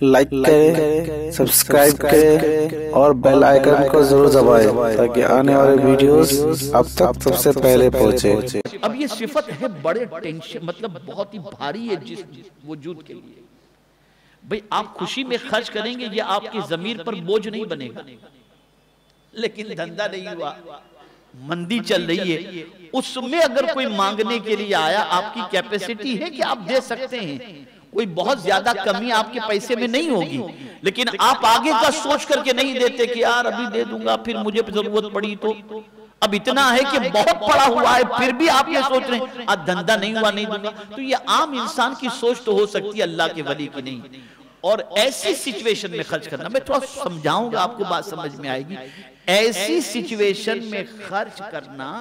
Like करें, subscribe करें और बेल आइकन को जरूर दबाएं ताकि आने वाले वीडियोस आप तक सबसे पहले पहुंचे। अब ये सिफत है बड़े टेंशन, मतलब बहुत ही भारी है जिस वजूद के लिए। भाई आप खुशी में खर्च करेंगे, ये आपकी जमीर पर बोझ नहीं बनेगा। लेकिन धंधा नहीं हुआ, मंदी चल रही है, उसमें अगर कोई मांगने के लिए आया, आपकी कैपेसिटी है कि आप दे सकते हैं, कोई बहुत ज्यादा कमी आपके पैसे में नहीं होगी, लेकिन आप आगे का सोच करके नहीं देते कि यार अभी दे दूंगा, फिर मुझे जरूरत पड़ी तो। अब इतना है कि बहुत पड़ा हुआ है, फिर भी आप ये सोच रहे हैं आज धंधा नहीं हुआ नहीं दूंगा। तो ये आम इंसान की सोच तो हो सकती है, अल्लाह के वली की नहीं। और ऐसी सिचुएशन में खर्च करना, मैं थोड़ा समझाऊंगा, आपको बात समझ में आएगी। ऐसी सिचुएशन में खर्च करना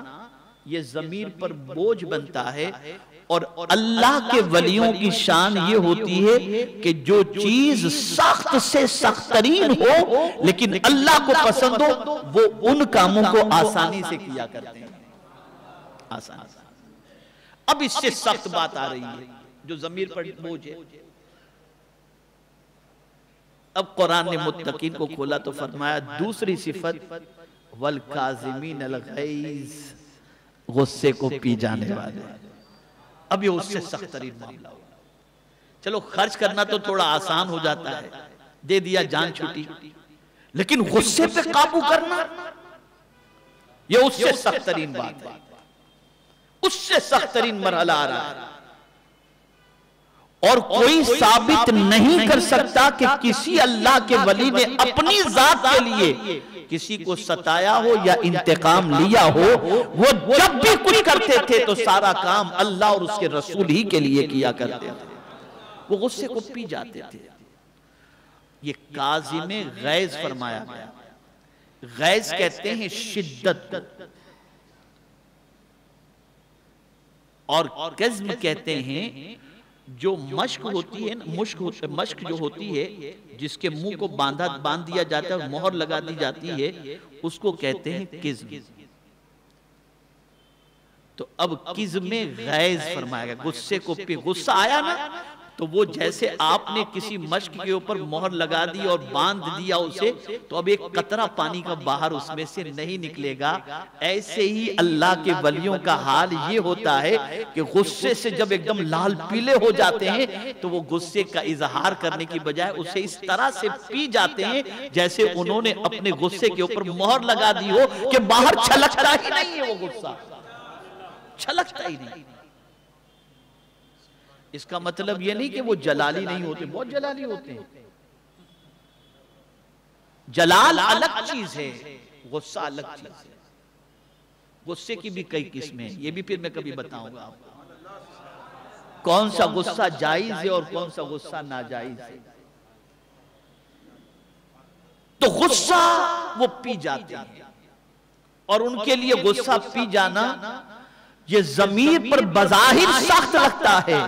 ये जमीर पर बोझ बनता है। और अल्लाह के वलियों की शान ये होती है कि जो चीज सख्त से सख्त तरीन हो लेकिन अल्लाह को पसंद हो, वो उन कामों को आसानी से किया करते हैं, आसानी से। अब इससे सख्त बात आ रही है जो जमीर पर बोझ है। अब कुरान ने मुत्तकीन को खोला तो फरमाया दूसरी सिफत, वल काज़िमीन अल गैज़, गुस्से को पी जाने वाले। अब ये उससे सख्त तरीन मामला होगा। चलो खर्च करना तो थोड़ा आसान हो जाता है, दे दिया जान छुटी, लेकिन गुस्से पे काबू करना ये उससे सख्त तरीन बात है, उससे सख्त तरीन मरहला आ रहा है। और कोई साबित नहीं कर सकता कि किसी अल्लाह के वली ने अपनी जात के लिए किसी को सताया हो या इंतकाम लिया हो। वो जब भी कुछ करते थे तो सारा काम अल्लाह और उसके रसूल ही के लिए किया करते थे, वो गुस्से को पी जाते थे। ये काज़िमे गैज़ फरमाया गया। गैज़ कहते हैं शिद्दत, और कज़्म कहते हैं जो मश्क होती है, मश्क जो होती है जिसके मुंह को बांध दिया जाता है, मोहर लगा दी जाती है, उसको कहते हैं किज़्म। तो अब किज़्म गैज़ फरमाया गया, गुस्से को पे गुस्सा आया ना, तो वो जैसे आपने किसी मश्क के ऊपर मोहर लगा दी और बांध दिया उसे, तो अब एक कतरा पानी का बाहर उसमें से नहीं निकलेगा। ऐसे ही अल्लाह के वलियों का हाल ये होता है कि गुस्से से जब एकदम लाल पीले हो जाते हैं तो वो गुस्से का इजहार करने की बजाय उसे इस तरह से पी जाते हैं जैसे उन्होंने अपने गुस्से के ऊपर मोहर लगा दी हो कि बाहर छलकता ही नहीं है, वो गुस्सा छलकता ही नहीं। इसका मतलब यह नहीं कि वो जलाली नहीं होते, बहुत जलाली होते हैं। जलाल अलग चीज है, गुस्सा अलग चीज है। गुस्से की भी कई किस्में हैं, ये भी फिर मैं कभी बताऊंगा आपको कौन सा गुस्सा जायज है और कौन सा गुस्सा नाजायज है। तो गुस्सा वो पी जाते हैं, और उनके लिए गुस्सा पी जाना ये जमीर पर बज़ाहिर सख्त लगता है,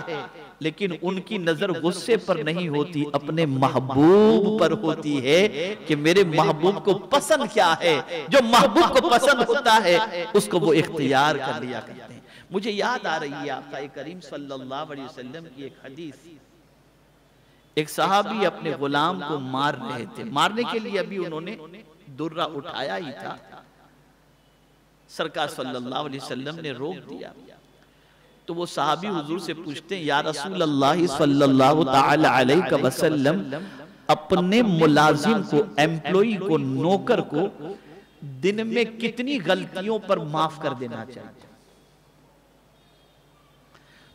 लेकिन उनकी नजर गुस्से पर नहीं होती, अपने महबूब पर होती है कि मेरे महबूब को पसंद क्या है। जो महबूब को पसंद होता है उसको वो इख्तियार कर लिया करते हैं। मुझे याद आ रही है आका करीम सल्लल्लाहु अलैहि वसल्लम की एक हदीस। एक सहाबी अपने गुलाम को मार रहे थे, मारने के लिए अभी उन्होंने दुर्रा उठाया ही था, सरकार सल्लल्लाहु अलैहि वसल्लम ने रोक दिया। तो वो सहाबी हुजूर से पूछते हैं, या रसूल अल्लाह सल्लल्लाहु तआला अलैहि वसल्लम, अपने मुलाजिम को, एम्प्लॉई को, नौकर को दिन में कितनी गलतियों पर माफ कर देना चाहिए?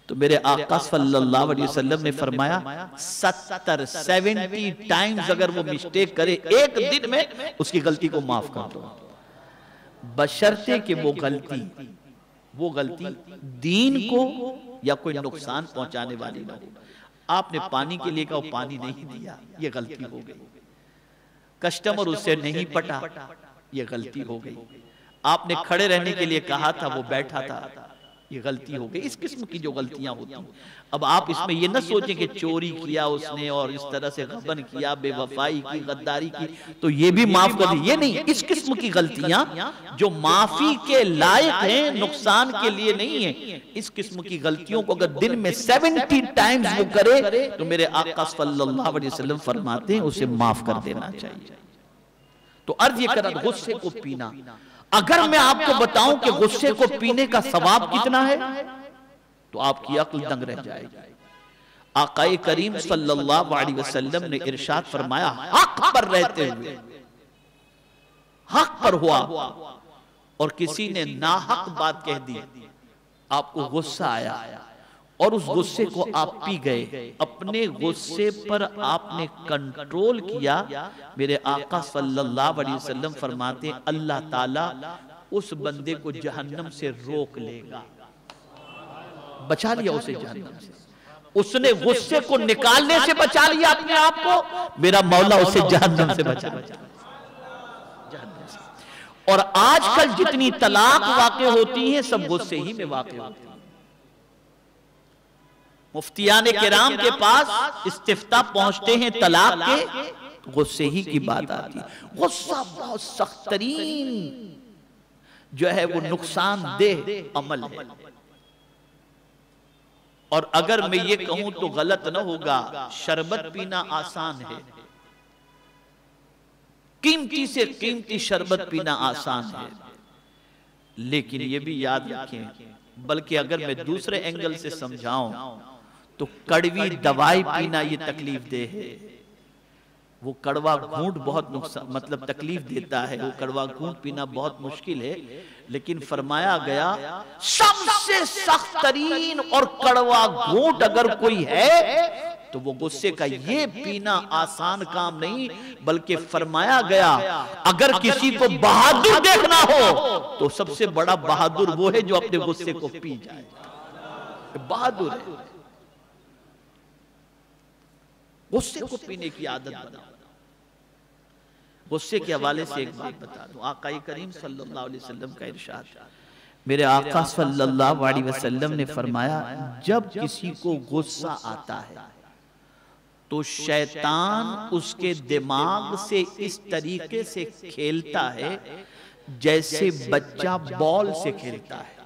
तो मेरे आका सल्लल्लाहु अलैहि वसल्लम ने फरमाया 70 टाइम्स अगर वो मिस्टेक करे एक दिन में, उसकी गलती को माफ कर दो, बशर्ते कि वो गलती दीन को या कोई नुकसान पहुंचाने वाली ना हो। आपने पानी के लिए कहा, पानी नहीं दिया, ये गलती हो गई। कस्टमर उससे नहीं पटा, ये गलती हो गई। आपने खड़े रहने के लिए कहा था, वो बैठा था, ये गलती हो गई। इस किस्म की जो गलतियां होती हैं, अब आप इसमें ये ना सोचें कि चोरी किया उसने और इस तरह से गबन किया, बेवफाई की, गद्दारी की, तो ये भी माफ कर दी, ये नहीं। इस किस्म की गलतियां जो माफी के लायक हैं, नुकसान के लिए नहीं है, इस किस्म की गलतियों को अगर दिन में 70 टाइम्स वो करे तो मेरे आका सल्लल्लाहु अलैहि वसल्लम फरमाते हैं उसे माफ कर देना चाहिए। तो अर्ज ये करा, गुस्से को पीना, अगर मैं आपको बताऊं कि गुस्से को पीने का सवाब कितना है तो आपकी अक्ल दंग रह जाएगी। आकाए करीम सल्लल्लाहु अलैहि वसल्लम ने इरशाद फरमाया, हक पर रहते हुए, हक पर हुआ और किसी ने नाहक बात कह दी, आपको गुस्सा आया और उस गुस्से को आप पी गए, अपने गुस्से पर आपने कंट्रोल किया, मेरे आका सल्लल्लाहु अलैहि वसल्लम फरमाते हैं अल्लाह ताला उस बंदे को जहन्नम से रोक लेगा। बचा लिया उसे जहन्नम से, उसने गुस्से को निकालने से बचा लिया अपने आप को, मेरा मौला उसे जहन्नम से बचा लिया। और आजकल जितनी तलाक वाक़े होती हैं सब गुस्से ही में वाक़े होती हैं। मुफ्तियाने किराम के पास इस्तिफ्ता पहुंचते हैं तलाक के, गुस्से ही की बात आती है। गुस्सा बहुत सख्त तरीन जो है वो नुकसानदेह अमल है। और अगर मैं ये कहूं तो गलत ना होगा, शरबत पीना आसान है, कीमती से कीमती शरबत पीना आसान है, लेकिन ये भी याद रखें, बल्कि अगर मैं दूसरे एंगल से समझाऊं तो कड़वी दवाई पीना ये तकलीफ दे है। वो कड़वा घूंट बहुत नुकसान मतलब तकलीफ देता है, वो कड़वा घूंट पीना बहुत मुश्किल है, लेकिन फरमाया गया सबसे सख्त तरीन और कड़वा घूंट अगर कोई है तो वो गुस्से का ये पीना आसान काम नहीं, बल्कि फरमाया गया अगर किसी को बहादुर देखना हो तो सबसे बड़ा बहादुर वो है जो अपने गुस्से को पी जाए, बहादुर है। गुस्से को पीने की आदत बनाओ। गुस्से के हवाले से एक बात बता दूं, आका करीम सल्लल्लाहु अलैहि वसल्लम का इरशाद, मेरे आका सल्लल्लाहु अलैहि वसल्लम ने फरमाया जब किसी को गुस्सा आता है तो शैतान उसके दिमाग से इस तरीके से खेलता है जैसे बच्चा बॉल से खेलता है।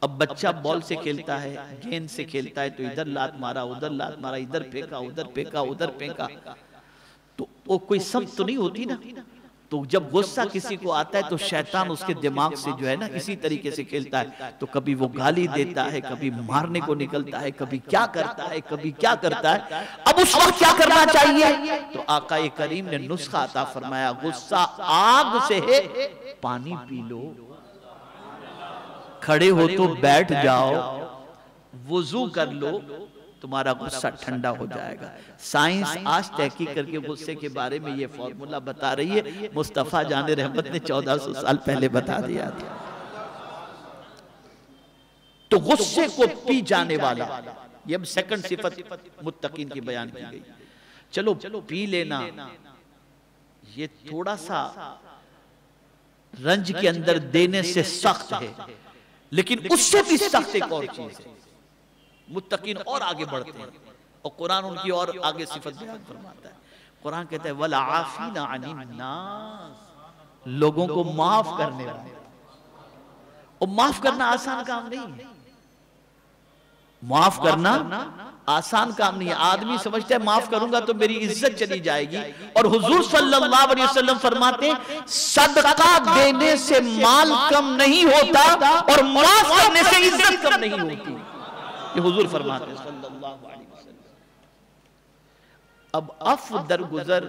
अब बच्चा बॉल से खेलता है, गेंद से खेलता है, तो इधर लात मारा, उधर लात मारा, इधर फेंका, उधर फेंका, उधर फेंका, तो वो कोई सब तो नहीं होती ना। तो जब गुस्सा किसी को आता है तो शैतान उसके दिमाग से जो है ना इसी तरीके से खेलता है, तो कभी वो गाली देता है, कभी मारने को निकलता है, कभी क्या करता है, कभी क्या करता है। अब उस वक्त क्या करना चाहिए? तो आका करीम ने नुस्खा अता फरमाया, गुस्सा आग से है, पानी पी लो, खड़े हो तो बैठ जाओ, वुजू कर लो, तुम्हारा गुस्सा ठंडा हो जाएगा। साइंस आज तहकीक करके गुस्से के बारे में ये फॉर्मूला बता रही है, मुस्तफा जाने रहमत ने 1400 साल पहले बता दिया था। तो गुस्से को पी जाने वाला, ये अब सेकंड सिफत मुत्तकीन की बयान की गई। चलो पी लेना, ये थोड़ा सा रंज के अंदर देने से सख्त है, लेकिन उससे भी सख्त एक और चीज है, मुत्तकीन और आगे बढ़ते हैं और कुरान उनकी और आगे सिफत बयान फरमाता है। कुरान कहता है वल आफीना अनिन नास, लोगों को माफ करने वाले। और माफ करना आसान काम नहीं है, माफ करना आसान काम नहीं है। आदमी समझता है माफ करूंगा तो मेरी इज्जत चली जाएगी, और हुजूर सल्लल्लाहु अलैहि वसल्लम फरमाते हैं सदका देने से माल कम नहीं होता और माफ करने से इज्जत कम नहीं होती, ये हुजूर फरमाते हैं सल्लल्लाहु अलैहि वसल्लम। अब अफ दरगुजर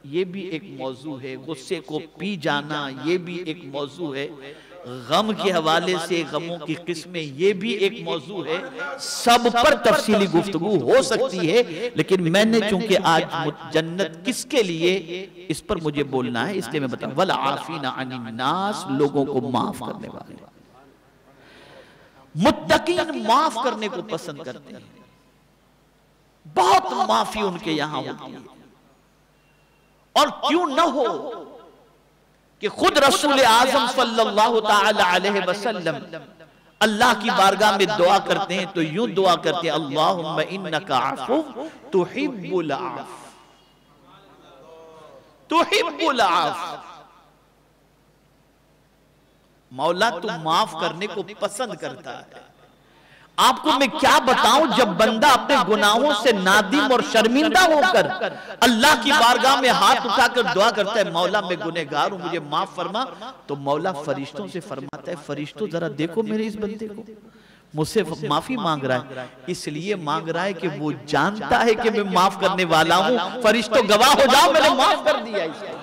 ये भी एक मौजू है, गुस्से को पी जाना ये भी एक मौजू है, गम के हवाले से गमों की किस्में ये भी एक मौजू है। सब पर तफसीली गुफ्तगू हो सकती है, लेकिन मैंने चूंकि आज जन्नत किसके लिए इस पर मुझे बोलना है, इसलिए मैं बताऊं वल आफीना अनिन नास, लोगों को माफ करने वाले। मुत्तकीन माफ करने को पसंद करते हैं, बहुत माफी उनके यहां होती है। और क्यों न हो, कि खुद रसूल आजम सल्लल्लाहु ताला अलैहि वसल्लम अल्लाह की बारगाह में दुआ करते हैं तो यूं दुआ करते हैं, अल्लाहुम्मा इन्नका अफ़ू तुहिब्बुल आफ़, तुहिब्बुल आफ़। मौला तू माफ करने को पसंद करता है। आपको मैं क्या बताऊं, जब बंदा अपने गुनाहों से नादिम और शर्मिंदा होकर अल्लाह की बारगाह में हाथ उठाकर दुआ करता है, मौला मैं गुनहगार हूं मुझे माफ फरमा, तो मौला फरिश्तों से फरमाता है, फरिश्तों जरा देखो मेरे इस बंदे को, मुझसे माफी मांग रहा है। इसलिए मांग रहा है कि वो जानता है कि मैं माफ करने वाला हूं। फरिश्तों गवाह हो जाओ, मैंने माफ कर दिया इसे।